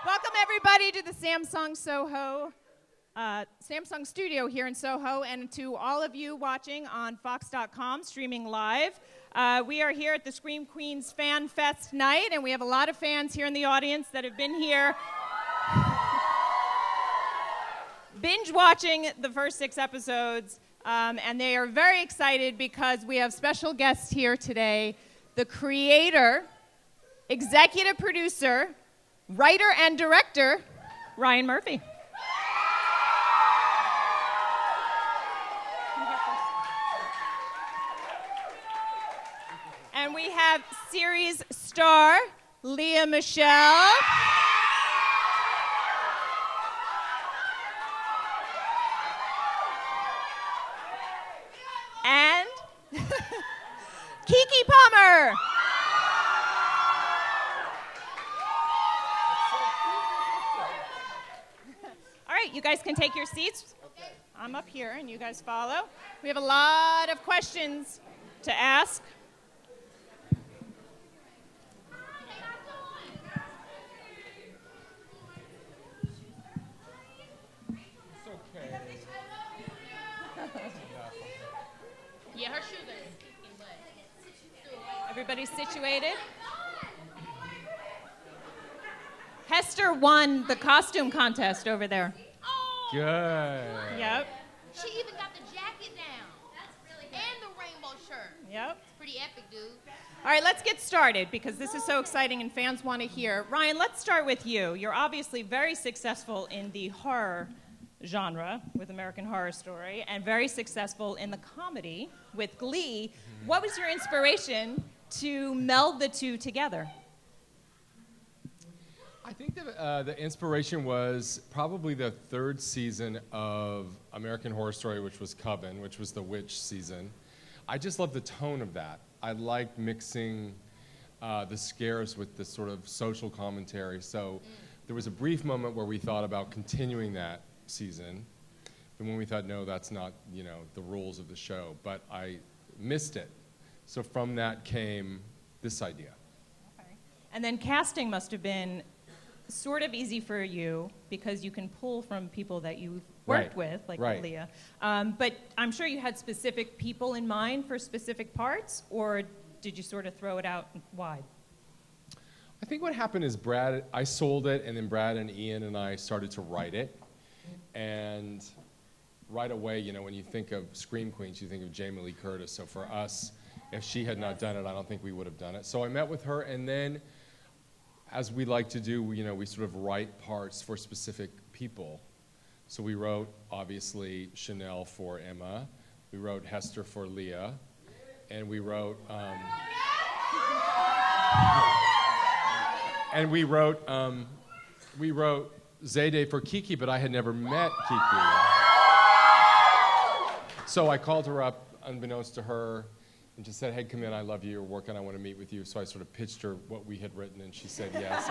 Welcome everybody to the Samsung Studio here in Soho, and to all of you watching on Fox.com streaming live. We are here at the Scream Queens Fan Fest night, and we have a lot of fans here in the audience that have been here binge watching the first 6 episodes, and they are very excited because we have special guests here today. The creator, executive producer, writer, and director, Ryan Murphy. And we have series star, Michele. And Keke Palmer. All right, you guys can take your seats. Okay. I'm up here and you guys follow. We have a lot of questions to ask. Yeah, her shoes are sticking, but everybody's situated. Hester won the costume contest over there. Oh. Good. Yep. She even got the jacket down. That's really good. And the rainbow shirt. Yep. It's pretty epic, dude. All right, let's get started because this is so exciting and fans want to hear. Ryan, let's start with you. You're obviously very successful in the horror genre with American Horror Story and very successful in the comedy with Glee. What was your inspiration to meld the two together? I think the inspiration was probably the 3rd season of American Horror Story, which was Coven, which was the witch season. I just love the tone of that. I liked mixing the scares with the sort of social commentary. So there was a brief moment where we thought about continuing that season, and when we thought, no, that's not, the rules of the show, but I missed it. So from that came this idea. Okay. And then casting must have been sort of easy for you because you can pull from people that you've worked with, like Leah. But I'm sure you had specific people in mind for specific parts, or did you sort of throw it out wide? I think what happened is I sold it, and then Brad and Ian and I started to write it. And right away, when you think of Scream Queens, you think of Jamie Lee Curtis. So for us, if she had not done it, I don't think we would have done it. So I met with her, and then, as we like to do, we sort of write parts for specific people. So we wrote, obviously, Chanel for Emma. We wrote Hester for Leah. And we wrote... and we wrote Zayday for Keke, but I had never met Keke. So I called her up, unbeknownst to her, and just said, hey, come in, I love you, you're working, I want to meet with you. So I sort of pitched her what we had written, and she said yes.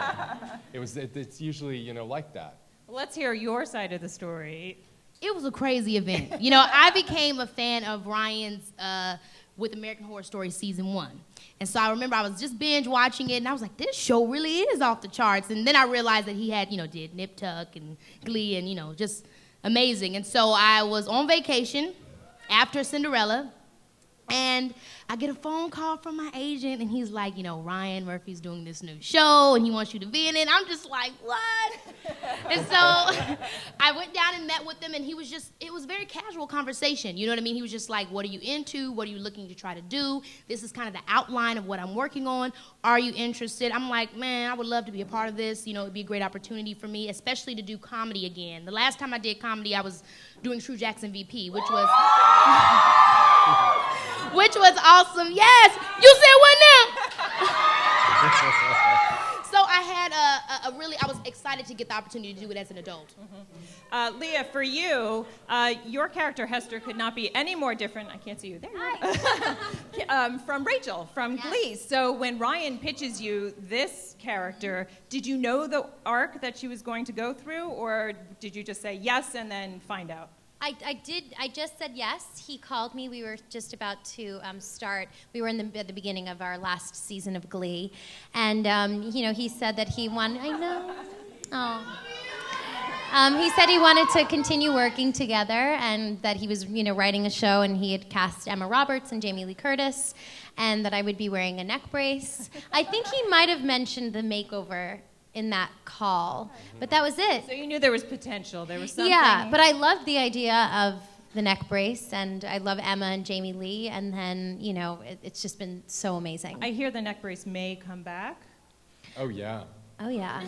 It's usually, like that. Well, let's hear your side of the story. It was a crazy event. I became a fan of Ryan's with American Horror Story Season 1. And so I remember I was just binge watching it, and I was like, this show really is off the charts. And then I realized that he had, did Nip Tuck and Glee and, just amazing. And so I was on vacation after Cinderella, and I get a phone call from my agent, and he's like, Ryan Murphy's doing this new show, and he wants you to be in it. I'm just like, what? And so I went down and met with him, and it was a very casual conversation. You know what I mean? He was just like, what are you into? What are you looking to try to do? This is kind of the outline of what I'm working on. Are you interested? I'm like, man, I would love to be a part of this. It'd be a great opportunity for me, especially to do comedy again. The last time I did comedy, I was doing True Jackson VP, which was... which was awesome. Yes, you said what now? So I had I was excited to get the opportunity to do it as an adult. Mm-hmm. Leah, for you, your character Hester could not be any more different. I can't see you there. From Rachel from Glee. So when Ryan pitches you this character, did you know the arc that she was going to go through, or did you just say yes and then find out? I did. I just said yes. He called me. We were just about to start. We were at the beginning of our last season of Glee, and he said that he wanted. I know. Oh. He said he wanted to continue working together and that he was, writing a show and he had cast Emma Roberts and Jamie Lee Curtis and that I would be wearing a neck brace. I think he might have mentioned the makeover in that call, but that was it. So you knew there was potential. There was something. Yeah, but I loved the idea of the neck brace and I love Emma and Jamie Lee and then, it's just been so amazing. I hear the neck brace may come back. Oh, yeah. Oh, yeah.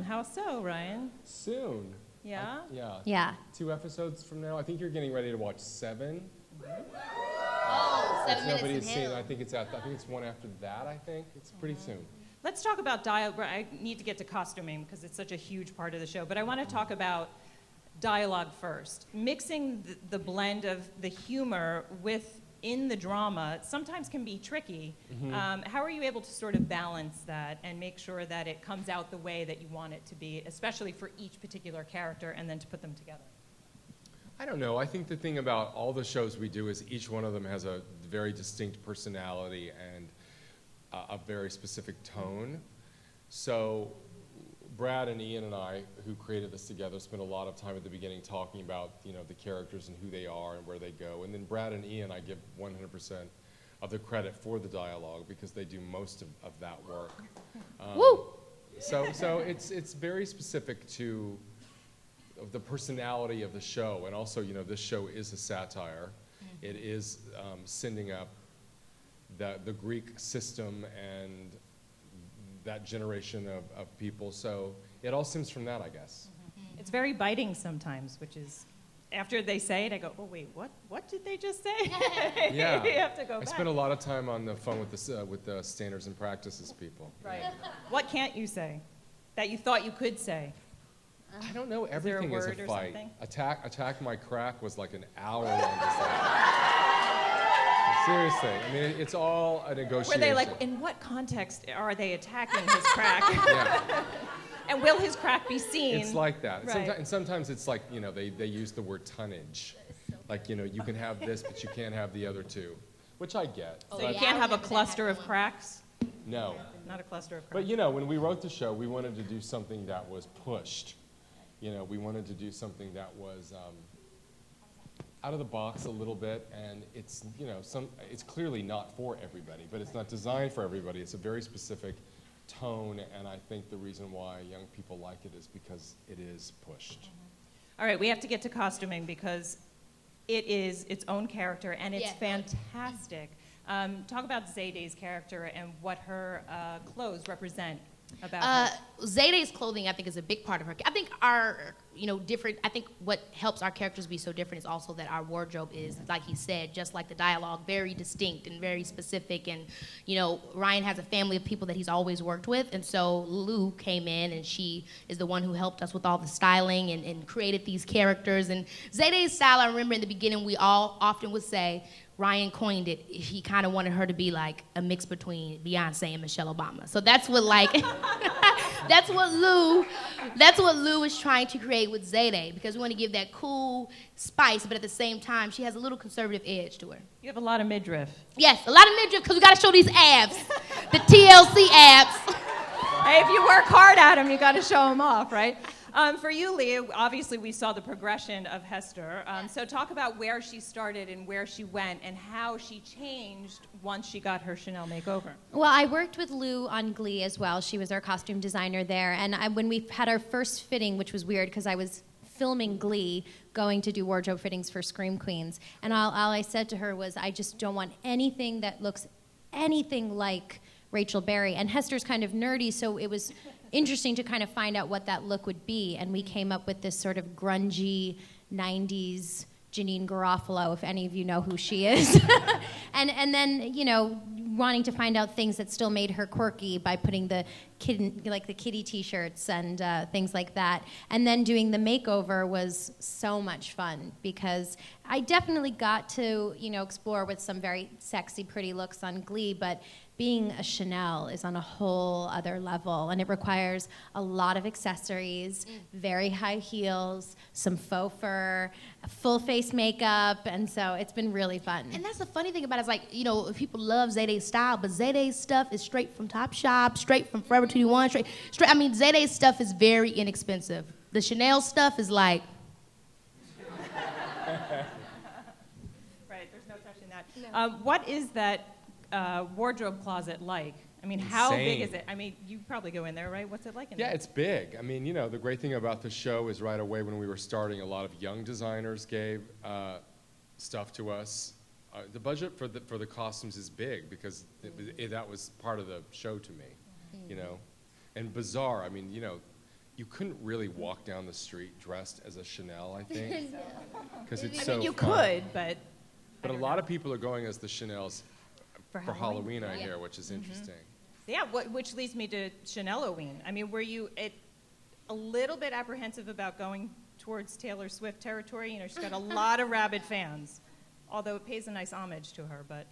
How so, Ryan? Soon. Yeah? Yeah. Yeah. 2 episodes from now. I think you're getting ready to watch 7. Oh, 7 minutes Nobody's in seen. hell. I think it's one after that. I think it's pretty soon. Let's talk about dialogue. I need to get to costuming because it's such a huge part of the show. But I want to talk about dialogue first. Mixing the blend of the humor within the drama sometimes can be tricky. How are you able to sort of balance that and make sure that it comes out the way that you want it to be, especially for each particular character, and then to put them together? I don't know. I think the thing about all the shows we do is each one of them has a very distinct personality and a very specific tone. So Brad and Ian and I, who created this together, spent a lot of time at the beginning talking about the characters and who they are and where they go. And then Brad and Ian, I give 100% of the credit for the dialogue because they do most of that work. Woo! So it's very specific to the personality of the show, and also this show is a satire. It is sending up the Greek system and that generation of people. So it all stems from that, I guess. It's very biting sometimes, which is, after they say it, I go, oh, wait, what did they just say? Yeah. You have to go I back. spent a lot of time on the phone with the standards and practices people. Right. What can't you say that you thought you could say? I don't know. Is there a Everything is word a or fight. something? Attack my crack was like an hour-long discussion. Seriously, I mean, it's all a negotiation. Were they like, in what context are they attacking his crack? Yeah. And will his crack be seen? It's like that. Right. And sometimes it's like, they use the word tonnage. Like, you can have this, but you can't have the other two, which I get. So But you can't have a cluster of cracks? no. Not a cluster of cracks. But, when we wrote the show, we wanted to do something that was pushed. We wanted to do something that was out of the box a little bit, and it's, it's clearly not for everybody, but it's not designed for everybody. It's a very specific tone, and I think the reason why young people like it is because it is pushed. All right, we have to get to costuming because it is its own character, and it's fantastic. Talk about Zayday's character and what her clothes represent about her. Zayday's clothing, I think, is a big part of her. I think I think what helps our characters be so different is also that our wardrobe is, like he said, just like the dialogue, very distinct and very specific. And, Ryan has a family of people that he's always worked with. And so Lou came in, and she is the one who helped us with all the styling and created these characters. And Zayday's style, I remember in the beginning, we all often would say, Ryan coined it. He kind of wanted her to be like a mix between Beyonce and Michelle Obama. So that's what that's what Lou is trying to create with Zayday, because we want to give that cool spice, but at the same time, she has a little conservative edge to her. You have a lot of midriff. Yes, a lot of midriff, because we got to show these abs, the TLC abs. Hey, if you work hard at them, you got to show them off, right? For you, Leah, obviously we saw the progression of Hester. So talk about where she started and where she went and how she changed once she got her Chanel makeover. Well, I worked with Lou on Glee as well. She was our costume designer there. And when we had our first fitting, which was weird because I was filming Glee, going to do wardrobe fittings for Scream Queens. And all I said to her was, I just don't want anything that looks anything like Rachel Berry. And Hester's kind of nerdy, so it was interesting to kind of find out what that look would be. And we came up with this sort of grungy 90s Janine Garofalo, if any of you know who she is. and then, wanting to find out things that still made her quirky by putting the kitty t-shirts and things like that. And then doing the makeover was so much fun because I definitely got to, explore with some very sexy, pretty looks on Glee, but being a Chanel is on a whole other level, and it requires a lot of accessories, very high heels, some faux fur, full face makeup, and so it's been really fun. And that's the funny thing about it, is like, you know, people love Zayde's style, but Zayde's stuff is straight from Topshop, straight from Forever 21, straight. I mean, Zayde's stuff is very inexpensive. The Chanel stuff is like. Right, there's no touching that. No. What is that wardrobe closet like? I mean, how big is it? I mean, you probably go in there, right? What's it like in there? Yeah, it's big. I mean, you know, the great thing about the show is right away when we were starting, a lot of young designers gave stuff to us. The budget for the costumes is big because that was part of the show to me, you know. And bizarre, I mean, you know, you couldn't really walk down the street dressed as a Chanel, I think, because it's so you fun. could, but a lot of people are going as the Chanels for Halloween, I hear, which is interesting. Yeah, which leads me to Chanel-oween. I mean, were you a little bit apprehensive about going towards Taylor Swift territory? You know, she's got a lot of rabid fans, although it pays a nice homage to her, but.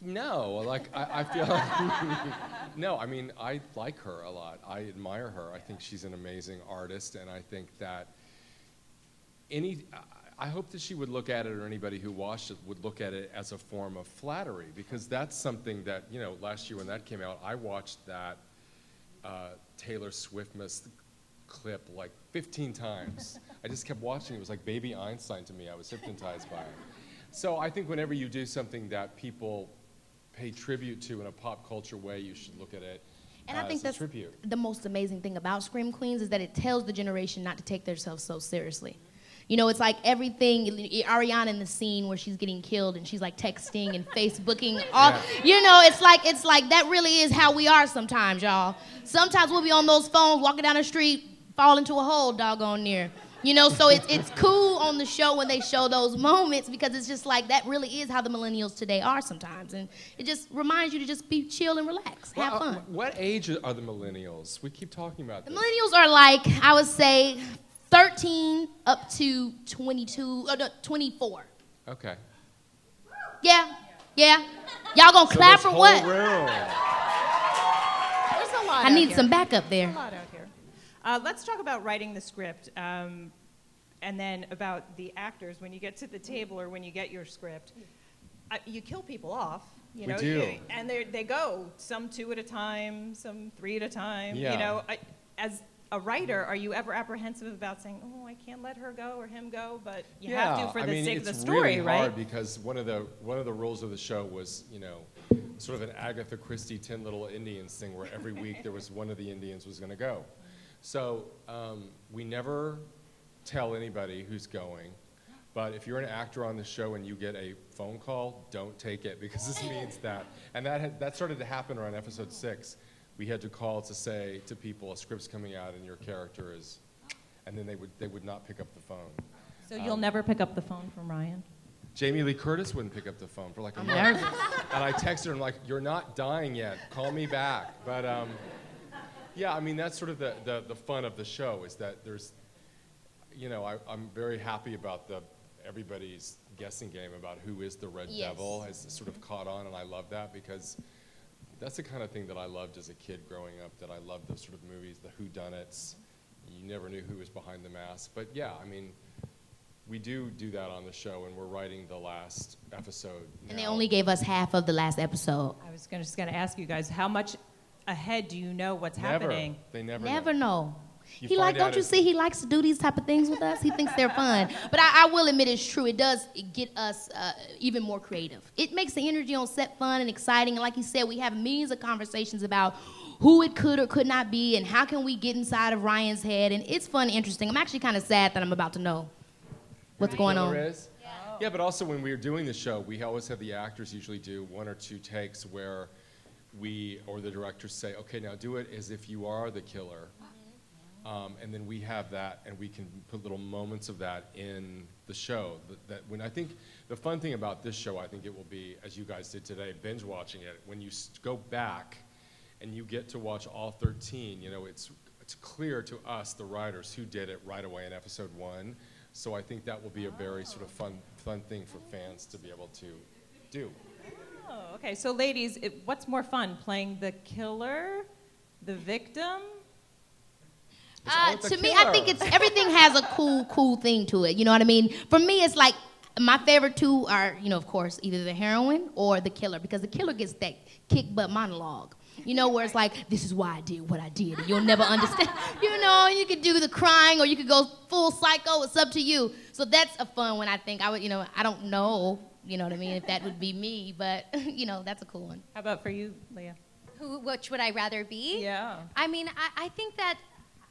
No, like, I feel like, no, I mean, I like her a lot. I admire her. I think she's an amazing artist, and I think that I hope that she would look at it, or anybody who watched it would look at it as a form of flattery, because that's something that, you know, last year when that came out, I watched that Taylor Swift clip like 15 times. I just kept watching. It was like baby Einstein to me. I was hypnotized by it. So I think whenever you do something that people pay tribute to in a pop culture way, you should look at it And I think as a that's tribute. the most amazing thing about Scream Queens, is that it tells the generation not to take themselves so seriously. You know, it's like everything, Ariana in the scene where she's getting killed and she's like texting and Facebooking. You know, it's like that really is how we are sometimes, y'all. Sometimes we'll be on those phones, walking down the street, fall into a hole doggone near. You know, so it's cool on the show when they show those moments, because it's just like that really is how the millennials today are sometimes. And it just reminds you to just be chill and relax, have fun. What age are the millennials? We keep talking about The this. millennials are like, I would say, 13 up to 24. Okay. Yeah. Y'all gonna clap So or this what? whole room. There's a lot I out need here. some backup there. There's a lot out here. Let's talk about writing the script, and then about the actors. When you get to the table or when you get your script, you kill people off. You know, We do. And they go, some 2 at a time, some 3 at a time. Yeah. You know, as a writer, are you ever apprehensive about saying, "Oh, I can't let her go or him go," but you have to for the sake of the story, it's really right? hard because one of the rules of the show was, you know, sort of an Agatha Christie 10 Little Indians thing, where every week there was one of the Indians was going to go. So we never tell anybody who's going. But if you're an actor on the show and you get a phone call, don't take it, because this means that. And that started to happen around episode 6. We had to call to say to people, a script's coming out and your character is, and then they would not pick up the phone. So you'll never pick up the phone from Ryan? Jamie Lee Curtis wouldn't pick up the phone for like a month. nervous. And I texted her, I'm like, you're not dying yet, call me back. But yeah, I mean, that's sort of the fun of the show, is that there's, you know, I'm very happy about everybody's guessing game about who is the Red Devil has sort of caught on, and I love that, because that's the kind of thing that I loved as a kid growing up, that I loved those sort of movies, the whodunits. You never knew who was behind the mask. But yeah, I mean, we do that on the show, and we're writing the last episode now. And they only gave us half of the last episode. I was just going to ask you guys, how much ahead do you know what's happening? They never Never know. You He find out don't you as- see, he likes to do these type of things with us. He thinks they're fun. But I will admit it's true. It does get us even more creative. It makes the energy on set fun and exciting. And like you said, we have millions of conversations about who it could or could not be and how can we get inside of Ryan's head. And it's fun and interesting. I'm actually kind of sad that I'm about to know what's going on. Yeah, but also when we were doing the show, we always have the actors usually do 1 or 2 takes where we, or the directors say, okay, now do it as if you are the killer. And then we have that, and we can put little moments of that in the show. That when I think the fun thing about this show, I think it will be, as you guys did today, binge watching it. When you go back and you get to watch all 13, you know, it's clear to us, the writers, who did it right away in episode 1. So I think that will be a very sort of fun thing for fans to be able to do. Oh, okay. So, ladies, what's more fun, playing the killer, the victim? To me, I think everything has a cool thing to it. You know what I mean? For me, it's like my favorite two are, of course, either the heroine or the killer, because the killer gets that kick butt monologue. Where it's like, this is why I did what I did, and you'll never understand. You could do the crying, or you could go full psycho. It's up to you. So that's a fun one. I think I would. I don't know. You know what I mean? If that would be me, but that's a cool one. How about for you, Leah? Which would I rather be? Yeah. I mean, I think that.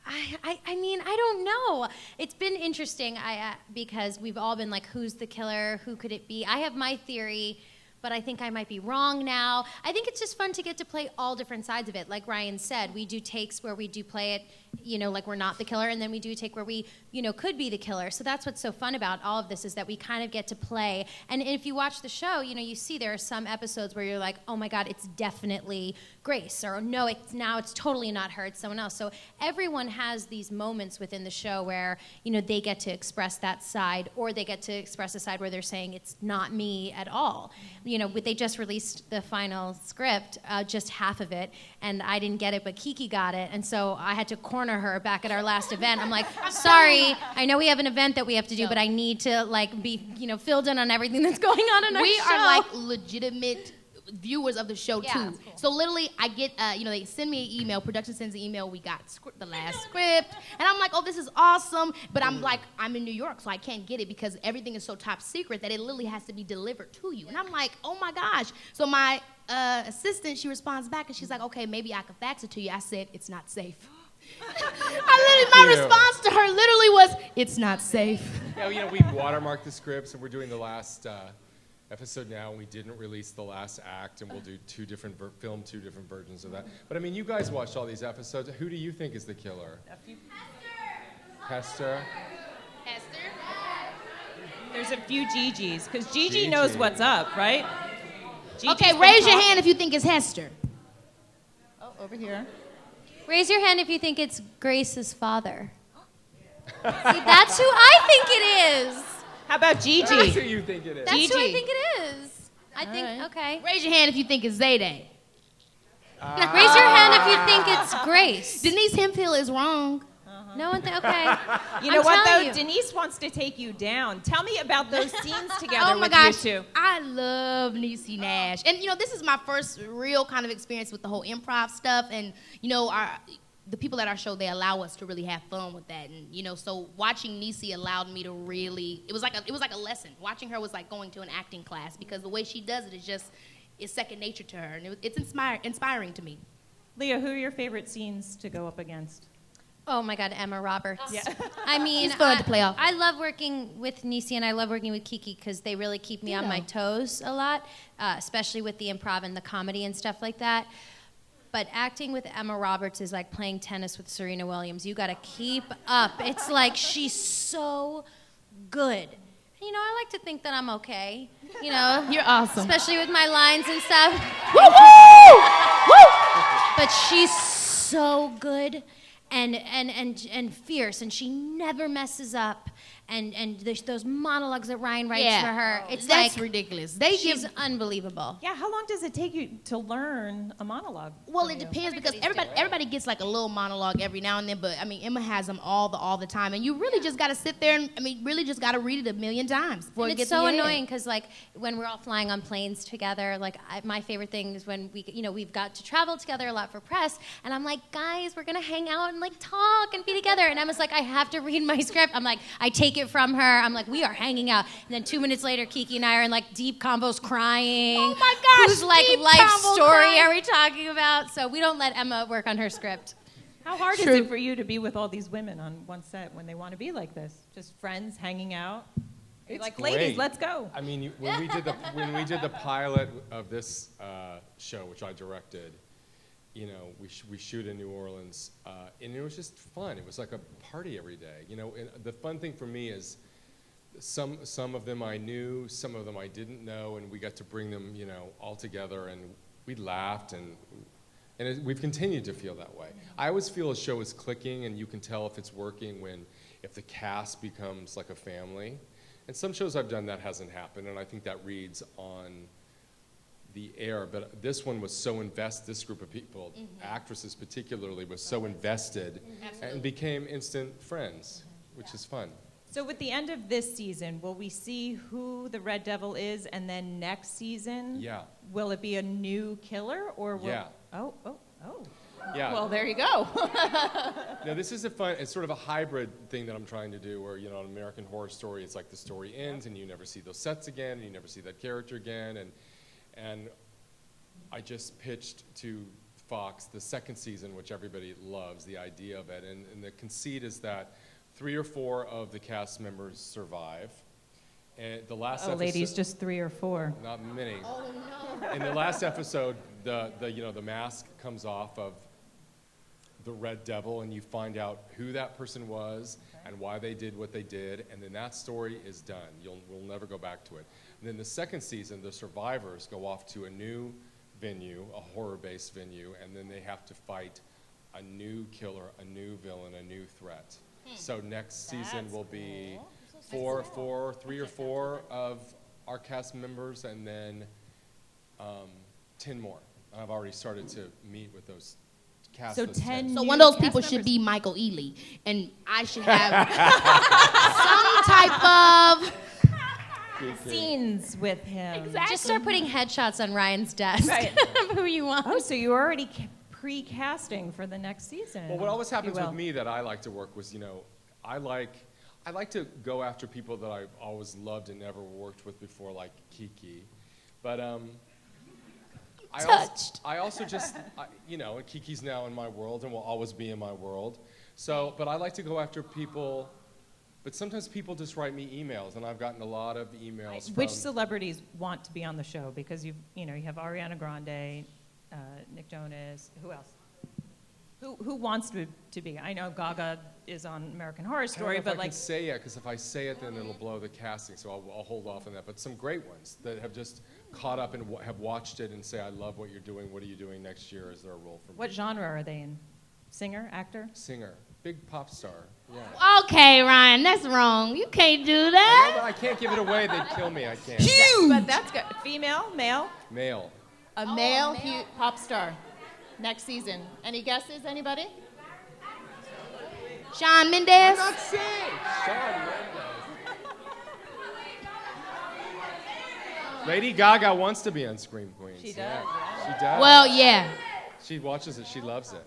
I mean, I don't know. It's been interesting because we've all been like, who's the killer? Who could it be? I have my theory, but I think I might be wrong now. I think it's just fun to get to play all different sides of it. Like Ryan said, we do takes where we do play it, like we're not the killer, and then we do take where we, could be the killer. So that's what's so fun about all of this, is that we kind of get to play. And if you watch the show, you see there are some episodes where you're like, oh my God, it's definitely Grace, or no, it's totally not her, it's someone else. So everyone has these moments within the show where, they get to express that side, or they get to express a side where they're saying it's not me at all. They just released the final script, just half of it, and I didn't get it, but Keke got it, and so I had to corner her back at our last event. I'm like, sorry, I know we have an event that we have to do, but I need to be, filled in on everything that's going on in our show. We are like legitimate viewers of the show too. Cool. So literally, I get, they send me an email. Production sends an email. We got the last script, and I'm like, oh, this is awesome. But I'm like, I'm in New York, so I can't get it because everything is so top secret that it literally has to be delivered to you. And I'm like, oh my gosh. So my assistant, she responds back, and she's like, okay, maybe I can fax it to you. I said, it's not safe. My response to her literally was, it's not safe. Yeah, we watermarked the scripts, and we're doing the last episode now, and we didn't release the last act, and we'll do two different versions of that. But I mean, you guys watched all these episodes. Who do you think is the killer? Hester. There's a few Gigi's, because Gigi knows what's up, right? Gigi's okay, raise your hand if you think it's Hester. Oh, over here. Raise your hand if you think it's Grace's father. See, that's who I think it is. How about Gigi? That's who you think it is. That's Gigi. who I think it is. I think, right. okay. Raise your hand if you think it's Zayday. Raise your hand if you think it's Grace. Denise Hemphill is wrong. No one okay. You know I'm what, though? telling you. Denise wants to take you down. Tell me about those scenes together Oh my with gosh, you two. I love Niecy Nash. And this is my first real kind of experience with the whole improv stuff. And the people at our show, they allow us to really have fun with that. And so watching Niecy allowed me to really, it was like a lesson. Watching her was like going to an acting class, because the way she does it is second nature to her, and it's inspiring to me. Leah, who are your favorite scenes to go up against? Oh my God, Emma Roberts. Yeah. I mean, She's fun to play off. I love working with Niecy, and I love working with Keke because they really keep me on my toes a lot, especially with the improv and the comedy and stuff like that. But acting with Emma Roberts is like playing tennis with Serena Williams. You got to keep up. It's like she's so good. I like to think that I'm okay. You're awesome. Especially with my lines and stuff. But she's so good and fierce, and she never messes up. And there's those monologues that Ryan writes for her. It's that's like ridiculous. She's unbelievable. Yeah, how long does it take you to learn a monologue? Well, it depends, because everybody gets like a little monologue every now and then, but I mean, Emma has them all the time, and you really just got to sit there and really just got to read it a million times before it And gets it's so in your head. annoying because like when we're all flying on planes together, like my favorite thing is when we've got to travel together a lot for press, and I'm like, guys, we're gonna hang out and like talk and be together, and Emma's like, I have to read my script. I'm like, I take it from her. I'm like, we are hanging out, and then 2 minutes later, Keke and I are in like deep combos crying. Oh my gosh, whose like deep life combo story crying. are we talking about? So we don't let Emma work on her script. How hard is it for you to be with all these women on one set when they want to be like this? Just friends hanging out? You're It's like, great. ladies, let's go. I mean, when we did the pilot of this show, which I directed, we shoot in New Orleans, and it was just fun. It was like a party every day. And the fun thing for me is some of them I knew, some of them I didn't know, and we got to bring them, all together, and we laughed, and we've continued to feel that way. I always feel a show is clicking, and you can tell if it's working if the cast becomes like a family. And some shows I've done that hasn't happened, and I think that reads on the air, but this one was so invested, this group of people, actresses particularly, was so invested and became instant friends, which is fun. So with the end of this season, will we see who the Red Devil is, and then next season, will it be a new killer, or will... Yeah. Oh. Yeah. Well, there you go. Now, this is it's sort of a hybrid thing that I'm trying to do, where, you know, an American Horror Story, it's like the story ends, and you never see those sets again, and you never see that character again, and I just pitched to Fox the second season, which everybody loves, the idea of it, and the conceit is that 3 or 4 of the cast members survive. And the last episode, ladies, just 3 or 4. not many. Oh no! In the last episode, the mask comes off of the Red Devil, and you find out who that person was and why they did what they did, and then that story is done. We'll never go back to it. And then the second season, the survivors go off to a new venue, a horror-based venue, and then they have to fight a new killer, a new villain, a new threat. So next season will be 3 or 4 of our cast members, and then 10 more. I've already started to meet with those cast. So 10. So one of those people should be Michael Ealy, and I should have some type of scenes with him. Exactly. Just start putting headshots on Ryan's desk Right. of who you want. Oh, so you're already pre-casting for the next season. Well, what always happens if you with will. me that I like to work was, you know, I like to go after people that I've always loved and never worked with before, like Keke. But I also just, you know, Kiki's now in my world and will always be in my world. So, but I like to go after people, but sometimes people just write me emails, and I've gotten a lot of emails from... Which celebrities want to be on the show? Because you have Ariana Grande, Nick Jonas, who else? Who wants to be? I know Gaga is on American Horror Story, I don't know but if I like... can say it, because if I say it, then it'll blow the casting, so I'll hold off on that. But some great ones that have just caught up and have watched it and say, I love what you're doing. What are you doing next year? Is there a role for me? What genre are they in? Singer, actor? Singer. Big pop star. Yeah. Okay, Ryan, that's wrong. You can't do I that. know, but I can't give it away. They'd kill me. I can't. But that's good. Female, male? Male. A male pop star. Next season. Any guesses, anybody? Shawn Mendes. Not saying. Shawn Mendes. Lady Gaga wants to be on Scream Queens. She does, Yeah. She does. Well, yeah. She watches it. She loves it.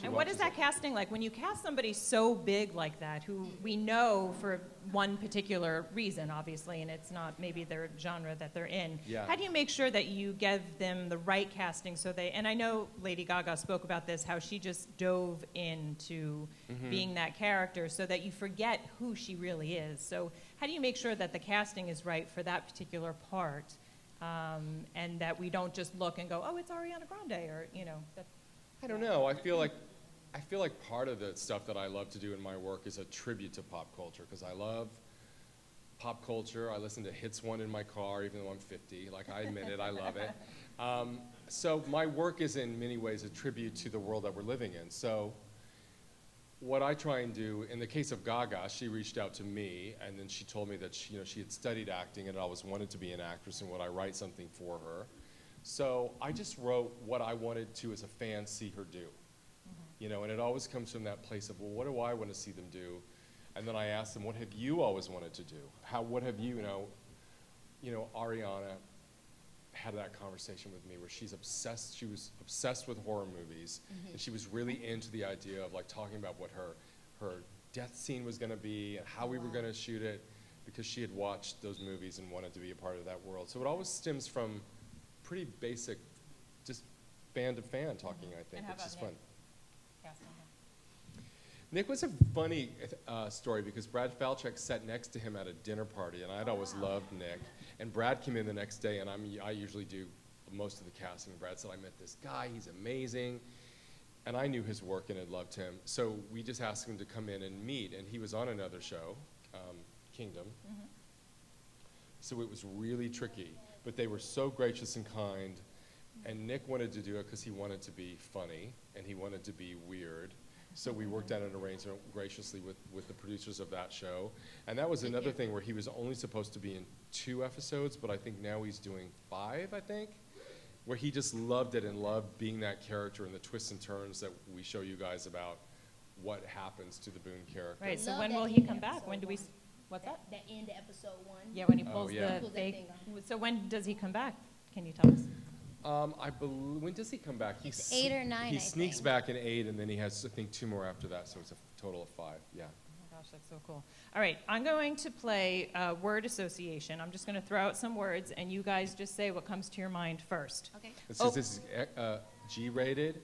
And what is that casting like? When you cast somebody so big like that, who we know for one particular reason, obviously, and it's not maybe their genre that they're in, how do you make sure that you give them the right casting so they, and I know Lady Gaga spoke about this, how she just dove into being that character so that you forget who she really is. So how do you make sure that the casting is right for that particular part, and that we don't just look and go, oh, it's Ariana Grande, or, you know. I don't know. I feel like part of the stuff that I love to do in my work is a tribute to pop culture, because I love pop culture. I listen to Hits One in my car, even though I'm 50. Like, I admit it, I love it. So my work is in many ways a tribute to the world that we're living in. So what I try and do, in the case of Gaga, she reached out to me, and then she told me that she had studied acting and always wanted to be an actress, and would I write something for her. So I just wrote what I wanted to, as a fan, see her do. You know, and it always comes from that place of, well, what do I want to see them do? And then I asked them, what have you always wanted to do? What have you know, Ariana had that conversation with me where she was obsessed with horror movies, and she was really into the idea of like talking about what her death scene was going to be and how we were going to shoot it, because she had watched those movies and wanted to be a part of that world. So it always stems from pretty basic, just fan to fan talking, I think, which is fun. Nick was a funny story, because Brad Falchuk sat next to him at a dinner party, and I'd always loved Nick. And Brad came in the next day, and I usually do most of the casting. Brad said, I met this guy, he's amazing. And I knew his work and had loved him. So we just asked him to come in and meet, and he was on another show, Kingdom. So it was really tricky, but they were so gracious and kind. And Nick wanted to do it because he wanted to be funny, and he wanted to be weird. So we worked out an arrangement graciously with the producers of that show. And that was another thing where he was only supposed to be in 2 episodes, but I think now he's doing 5, I think. where he just loved it and loved being that character and the twists and turns that we show you guys about what happens to the Boone character. Right, so Love when that will end he of come back? episode When do we, one. what's that? That end of episode 1. Yeah, when he Oh, pulls yeah. the Pulls that fake. thing So when does he come back? Can you tell us? I believe, when does he come back? It's 8 or 9, He I sneaks think. back in 8, and then he has, I think, 2 more after that, so it's a total of 5, yeah. Oh my gosh, that's so cool. All right, I'm going to play word association. I'm just going to throw out some words, and you guys just say what comes to your mind first. Okay. It says this is G-rated.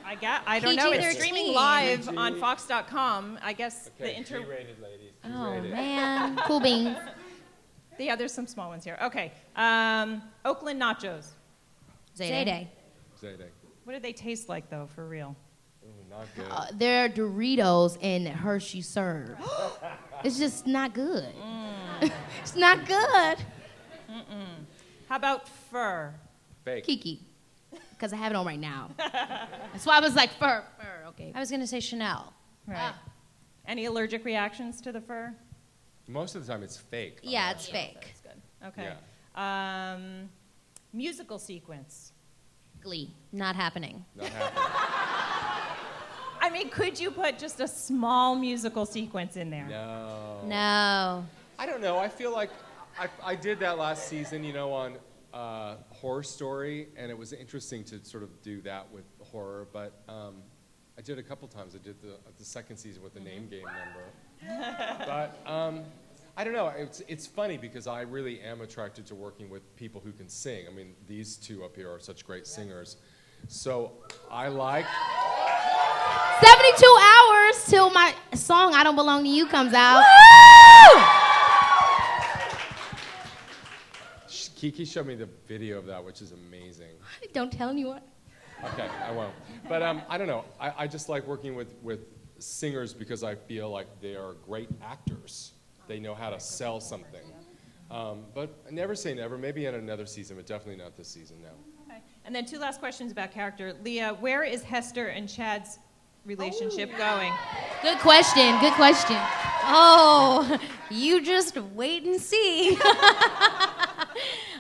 I don't know. It's PG-13. streaming live on Fox.com. I guess Okay, G-rated, ladies. Oh, G-rated. man. Cool beans. Yeah, there's some small ones here. Okay. Oakland nachos. Zayday. Zayday. What do they taste like, though, for real? Ooh, not good. They're Doritos and Hershey served. It's just not good. It's not good. How about fur? Fake. Keke, because I have it on right now. That's why I was like, fur, okay. I was going to say Chanel. Right. Any allergic reactions to the fur? Most of the time it's fake. Yeah, it's fake. That's good. Okay. Musical sequence. Glee. Not happening. Not happening. I mean, could you put just a small musical sequence in there? No. No. I don't know. I feel like I did that last season, you know, on Horror Story, and it was interesting to sort of do that with horror, but I did a couple times. I did the second season with the name game number. But I don't know. It's funny because I really am attracted to working with people who can sing. I mean, these two up here are such great singers. So I like... 72 hours till my song I Don't Belong to You comes out. Keke showed me the video of that, which is amazing. Don't tell anyone. Okay, I won't. But I don't know. I just like working with singers because I feel like they are great actors. They know how to sell something. But never say never. Maybe in another season, but definitely not this season, no. Okay. And then 2 last questions about character. Leah, where is Hester and Chad's relationship going? Good question. Good question. Oh, you just wait and see.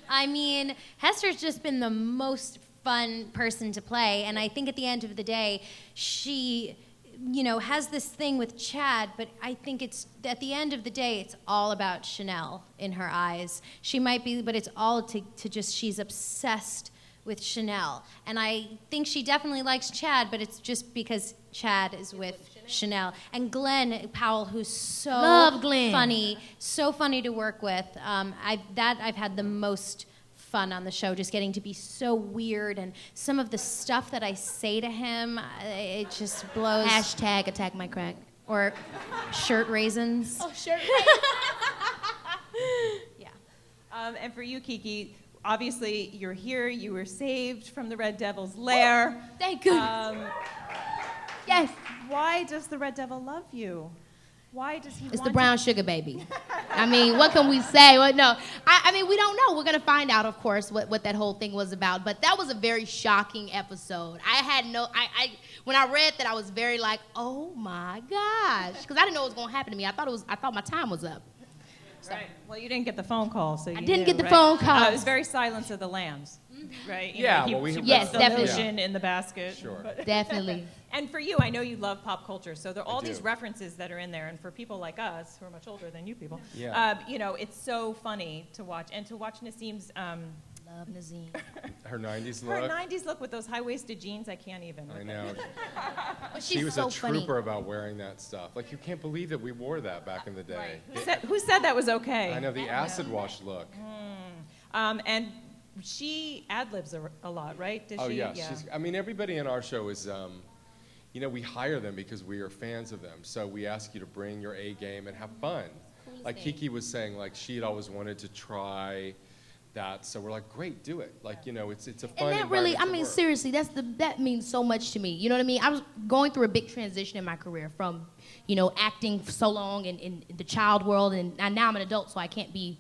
I mean, Hester's just been the most fun person to play, and I think at the end of the day, she, you know, has this thing with Chad, but I think it's, at the end of the day, it's all about Chanel in her eyes. She might be, but it's all to just, she's obsessed with Chanel. And I think she definitely likes Chad, but it's just because Chad is with Chanel. And Glenn Powell, who's so Love Glenn. funny, so funny to work with. I've had the most fun on the show, just getting to be so weird, and some of the stuff that I say to him, it just blows. Hashtag attack my crack. Or shirt raisins. Oh, sure. Yeah. And for you, Keke, obviously you're here. You were saved from the Red Devil's lair. Thank goodness. Yes. Why does the Red Devil love you? Why does he It's want the brown sugar baby. I mean, what can we say? Well, no, I mean, we don't know. We're going to find out, of course, what that whole thing was about. But that was a very shocking episode. I had no, when I read that, I was very like, oh my gosh. Because I didn't know what was going to happen to me. I thought my time was up. So. Right. Well, you didn't get the phone call, so you didn't knew, get the right? phone call. It was very Silence of the Lambs, right? You Yeah, know, well, we- he Yes, puts the definitely. lotion in the basket. Sure. But- Definitely. And for you, I know you love pop culture, so there are all I these do. references that are in there. And for people like us, who are much older than you people, Yeah. you know, it's so funny to watch. And to watch Nassim's Love Nazim. Her 90s her look. 90s look with those high-waisted jeans, I can't even. I know. But She she's was so a funny. trooper about wearing that stuff. Like, you can't believe that we wore that back in the day. Who said that was okay? I know, the acid wash look. And she ad-libs a lot, right? Does Oh, she? yeah. I mean, everybody in our show is, you know, we hire them because we are fans of them. So we ask you to bring your A game and have fun. Like Keke was saying, like, she had always wanted to try that. So we're like, great, do it. Like, you know, it's a fun And that really, I environment to mean, work. seriously, that means so much to me. You know what I mean? I was going through a big transition in my career from, you know, acting for so long in the child world, and now I'm an adult, so I can't be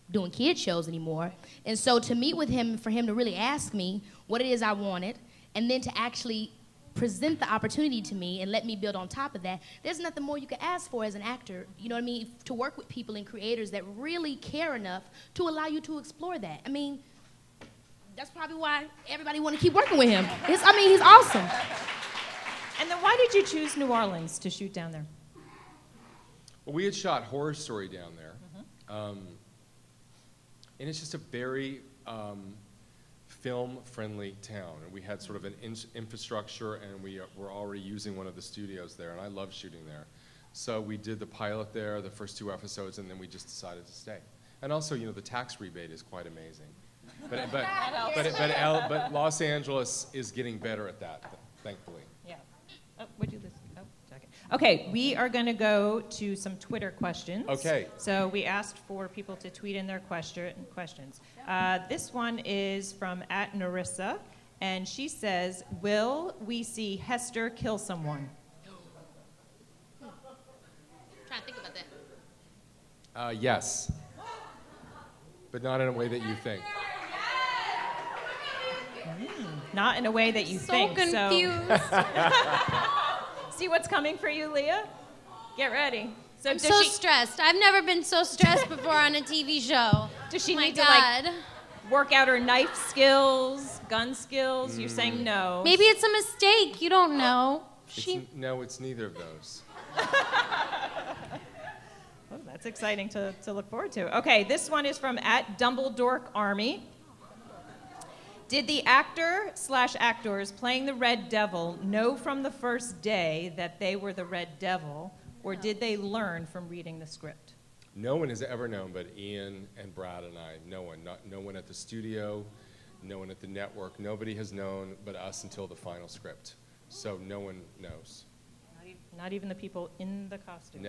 doing kid shows anymore. And so to meet with him, for him to really ask me what it is I wanted, and then to actually present the opportunity to me and let me build on top of that, there's nothing more you could ask for as an actor, you know what I mean, to work with people and creators that really care enough to allow you to explore that. I mean, That's probably why everybody want to keep working with him. He's awesome. And then why did you choose New Orleans to shoot down there? Well, we had shot Horror Story down there. And it's just a very film-friendly town. And we had sort of an infrastructure, and we were already using one of the studios there, and I love shooting there. So we did the pilot there, the first 2 episodes, and then we just decided to stay. And also, you know, the tax rebate is quite amazing. But Los Angeles is getting better at that, thankfully. Yeah. Oh, would you listen? Oh, second. Okay, we are going to go to some Twitter questions. Okay. So we asked for people to tweet in their questions. This one is from @Narissa, and she says, "Will we see Hester kill someone?" I'm trying to think about that. Yes. But not in a way that you think. Not in a way that you think. So confused. See what's coming for you, Leah? Get ready. So I'm does so she, stressed. I've never been so stressed before on a TV show. does she Oh my need to God. work out her knife skills, gun skills? You're saying no. Maybe it's a mistake. You don't know. No, it's neither of those. Oh, that's exciting to look forward to. Okay, this one is from @DumbleDorkArmy. Did the actor/actors playing the Red Devil know from the first day that they were the Red Devil, or did they learn from reading the script? No one has ever known but Ian and Brad and I. No one. No one at the studio, no one at the network. Nobody has known but us until the final script. So no one knows. Not even the people in the costume.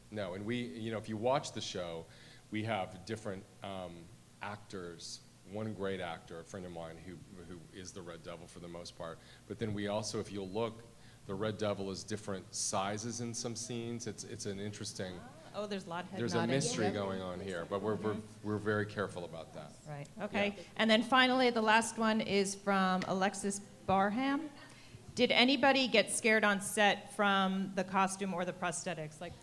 No, and we, you know, if you watch the show, we have different actors. One great actor, a friend of mine, who is the Red Devil for the most part. But then we also, if you'll look, the Red Devil is different sizes in some scenes. It's an interesting. Oh, there's a lot of head There's a nodding. mystery going on here, but we're very careful about that. Right, okay. Yeah. And then finally, the last one is from Alexis Barham. Did anybody get scared on set from the costume or the prosthetics? Like,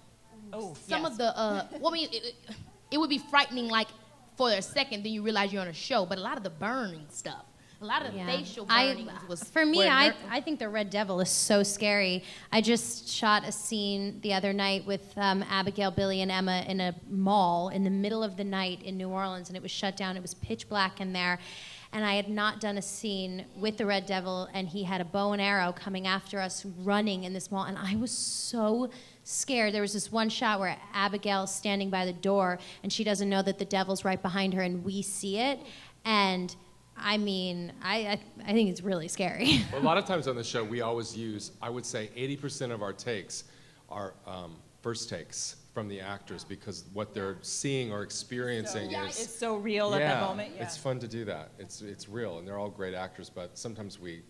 oh, Some yes. of the, well, I mean, it would be frightening, like, for a second, then you realize you're on a show, but a lot of the burning stuff, a lot of the facial burnings was... For me, were I think the Red Devil is so scary. I just shot a scene the other night with Abigail, Billy, and Emma in a mall in the middle of the night in New Orleans, and it was shut down. It was pitch black in there. And I had not done a scene with the Red Devil, and he had a bow and arrow coming after us, running in this mall, and I was so scared. There was this one shot where Abigail's standing by the door, and she doesn't know that the devil's right behind her, and we see it. And I mean, I think it's really scary. Well, a lot of times on the show, we always use, I would say 80% of our takes are first takes from the actors, because what they're seeing or experiencing It's so real at that moment. Yeah. It's fun to do that. It's real, and they're all great actors, but sometimes we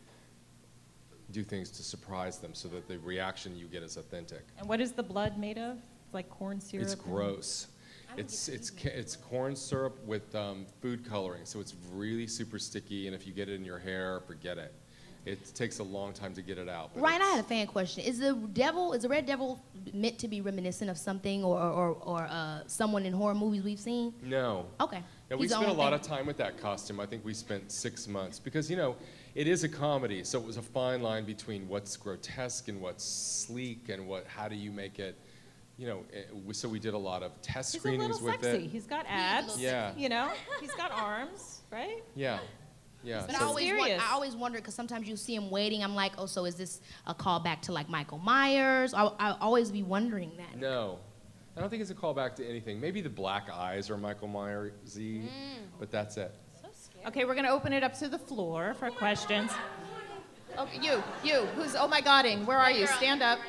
do things to surprise them so that the reaction you get is authentic. And what is the blood made of? It's like corn syrup? It's gross. It's corn syrup with food coloring, so it's really super sticky, and if you get it in your hair, forget it. It takes a long time to get it out. Ryan, I had a fan question. Is the Red Devil meant to be reminiscent of something or someone in horror movies we've seen? No. Okay. Yeah, we spent a lot of time with that costume. I think we spent 6 months because, you know, it is a comedy, so it was a fine line between what's grotesque and what's sleek and how do you make it, you know, so we did a lot of test screenings with He's a little sexy. it. He's got abs. Yeah. You know, he's got arms, right? Yeah. Yeah. But so- I always wonder, because sometimes you see him waiting. I'm like, oh, so is this a callback to like Michael Myers? I always be wondering that. No. I don't think it's a callback to anything. Maybe the black eyes are Michael Myers-y, but that's it. Okay, we're going to open it up to the floor for questions. Okay, you, who's oh my godding? Where are you? Stand up.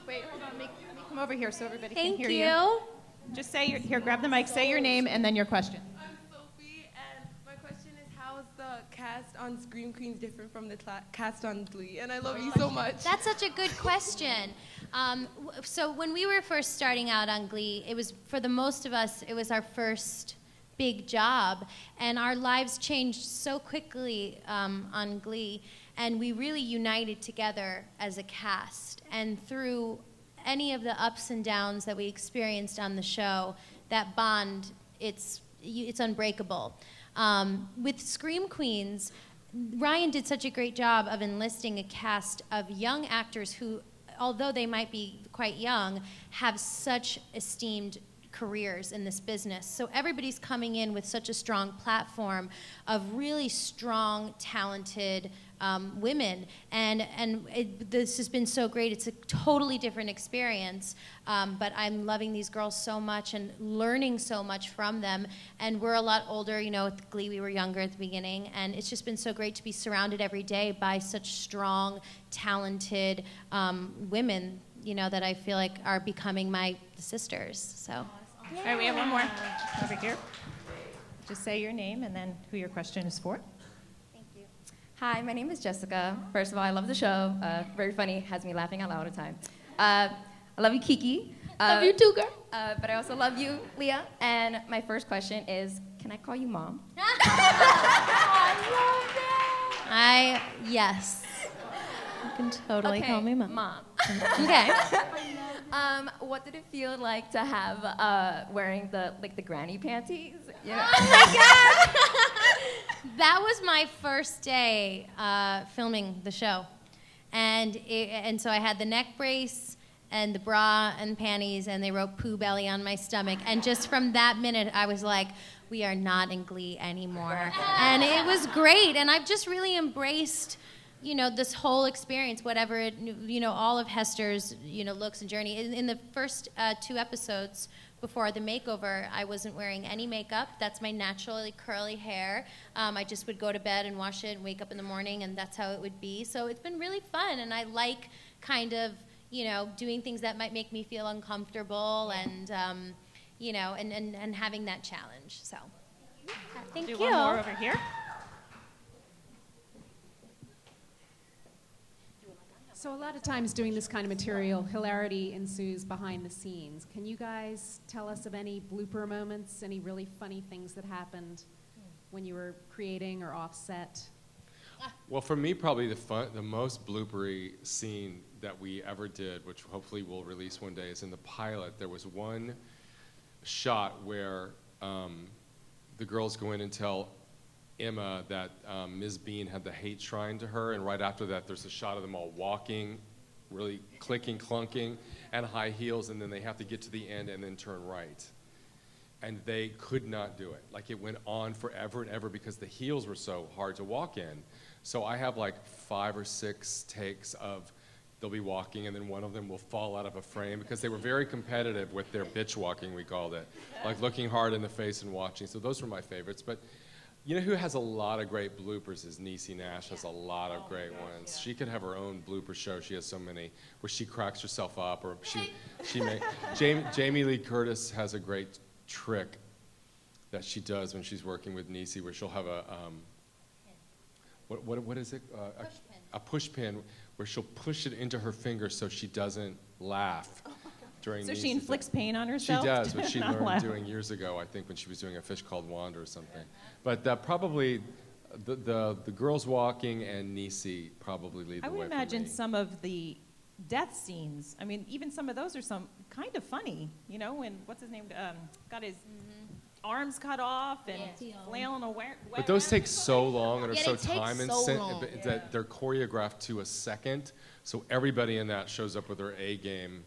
Wait, hold on. Make come over here so everybody can Thank hear you. Just say here, grab the mic, say your name and then your question. I'm Sophie, and my question is, how is the cast on Scream Queens different from the cast on Glee? And I love you so much. That's such a good question. So when we were first starting out on Glee, it was, for the most of us, it was our first big job, and our lives changed so quickly on Glee, and we really united together as a cast. And through any of the ups and downs that we experienced on the show, that bond, it's unbreakable. With Scream Queens, Ryan did such a great job of enlisting a cast of young actors who, although they might be quite young, have such esteemed careers in this business. So everybody's coming in with such a strong platform of really strong, talented women, and this has been so great. It's a totally different experience, but I'm loving these girls so much and learning so much from them. And we're a lot older, you know, with Glee we were younger at the beginning, and it's just been so great to be surrounded every day by such strong, talented women, you know, that I feel like are becoming my sisters. So. All right, we have one more over here. Just say your name and then who your question is for. Hi, my name is Jessica. First of all, I love the show. Very funny, has me laughing out loud all the time. I love you, Keke. Love you too, girl. But I also love you, Leah. And my first question is, can I call you Mom? Yes. You can totally call me Mom. Mom. Okay. What did it feel like to have wearing the granny panties? You know? Oh my God! That was my first day filming the show, and so I had the neck brace and the bra and panties, and they wrote "poo belly" on my stomach, and just from that minute I was like, we are not in Glee anymore, and it was great, and I've just really embraced, you know, this whole experience, whatever it, you know, all of Hester's, you know, looks and journey. In the first 2 episodes before the makeover, I wasn't wearing any makeup. That's my naturally curly hair. I just would go to bed and wash it and wake up in the morning, and that's how it would be. So it's been really fun, and I like kind of, you know, doing things that might make me feel uncomfortable, and, you know, and having that challenge. So, thank you. Do one more over here. So a lot of times doing this kind of material, hilarity ensues behind the scenes. Can you guys tell us of any blooper moments, any really funny things that happened when you were creating or offset? Well, for me, probably the most bloopery scene that we ever did, which hopefully we'll release one day, is in the pilot. There was one shot where the girls go in and tell Emma that Ms. Bean had the hate shrine to her, and right after that there's a shot of them all walking, really clicking, clunking, and high heels, and then they have to get to the end and then turn right. And they could not do it. Like, it went on forever and ever because the heels were so hard to walk in. So I have like 5 or 6 takes of they'll be walking and then one of them will fall out of a frame, because they were very competitive with their bitch walking, we called it. Like looking hard in the face and watching. So those were my favorites. But you know who has a lot of great bloopers is Niecy Nash. Has a lot of great ones. She could have her own blooper show. She has so many where she cracks herself up, or Jamie Lee Curtis has a great trick that she does when she's working with Niecy, where she'll have a what is it? A push pin where she'll push it into her finger so she doesn't laugh. So she inflicts pain on herself? She does, which she Not learned laugh. doing years ago, I think, when she was doing A Fish Called Wanda or something. But probably the girls walking and Niecy probably lead the way I would for imagine me. some of the death scenes, I mean, even some of those are some kind of funny, you know, when, what's his name, got his arms cut off and flailing away. But those take so long and are Yeah, so they take time so long. that they're choreographed to a second. So everybody in that shows up with their A game.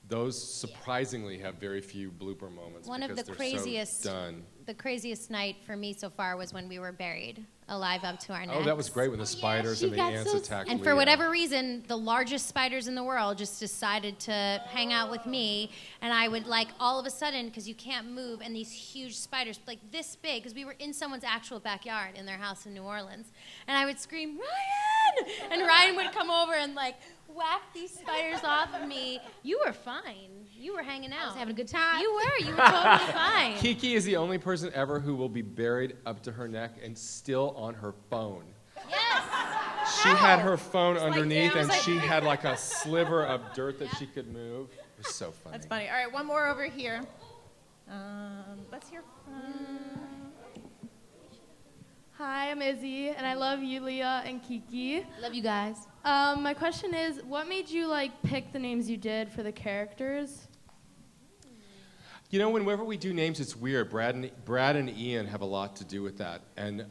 Those surprisingly have very few blooper moments. One of because the they're craziest, so done. the craziest night for me so far was when we were buried alive up to our necks. Oh, that was great when the spiders she and the got ants so attacked And for Leah. whatever reason, the largest spiders in the world just decided to hang out with me. And I would, like, all of a sudden, because you can't move, and these huge spiders, like this big, because we were in someone's actual backyard in their house in New Orleans. And I would scream, Ryan! And Ryan would come over and, like, whack these spiders off of me. You were fine. You were hanging out. I was having a good time. You were totally fine. Keke is the only person ever who will be buried up to her neck and still on her phone. Yes. She had her phone underneath, I was and like- she had like a sliver of dirt that she could move. It was so funny. That's funny. All right, one more over here. Let's hear from... Hi, I'm Izzy, and I love you, Leah and Keke. Love you guys. My question is, what made you pick the names you did for the characters? You know, whenever we do names, it's weird. Brad and Ian have a lot to do with that. And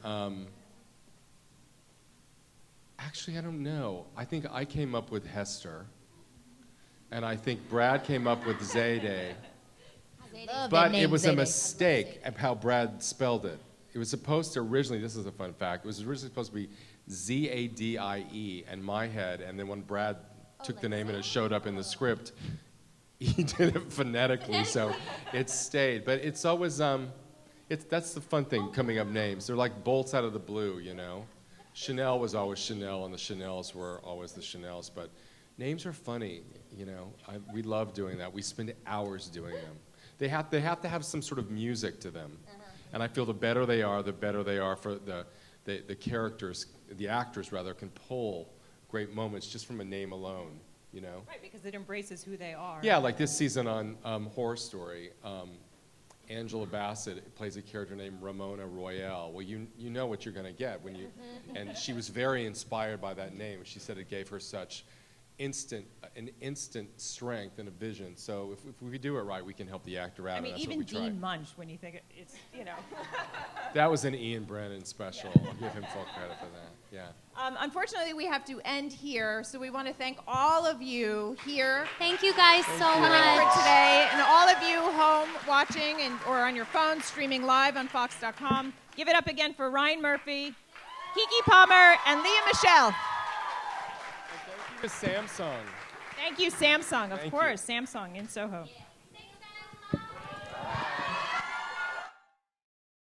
actually, I don't know. I think I came up with Hester. And I think Brad came up with Zayday. But it was a mistake of how Brad spelled it. It was supposed to originally, this is a fun fact, it was originally supposed to be Zadie in my head. And then when Brad took the name and it showed up in the script, he did it phonetically, so it stayed. But it's always, that's the fun thing, coming up names. They're like bolts out of the blue, you know. Chanel was always Chanel, and the Chanels were always the Chanels. But names are funny, you know. We love doing that. We spend hours doing them. They have to have some sort of music to them. And I feel the better they are for the characters, the actors rather, can pull great moments just from a name alone, you know? Right, because it embraces who they are. Yeah, like this season on Horror Story, Angela Bassett plays a character named Ramona Royale. Well, you know what you're going to get when you, and she was very inspired by that name. She said it gave her such an instant strength and a vision. So if we do it right, we can help the actor out. I mean, and that's even what we Dean try. Munch, when you think it's, you know. That was an Ian Brennan special. I'll give him full credit for that. Yeah. Unfortunately, we have to end here, so we want to thank all of you here. Thank you guys so For much. today, and all of you home watching or on your phone streaming live on Fox.com. Give it up again for Ryan Murphy, Keke Palmer, and Leah Michele. Thank you to Samsung. Thank you, Samsung, of Thank course. Samsung in Soho.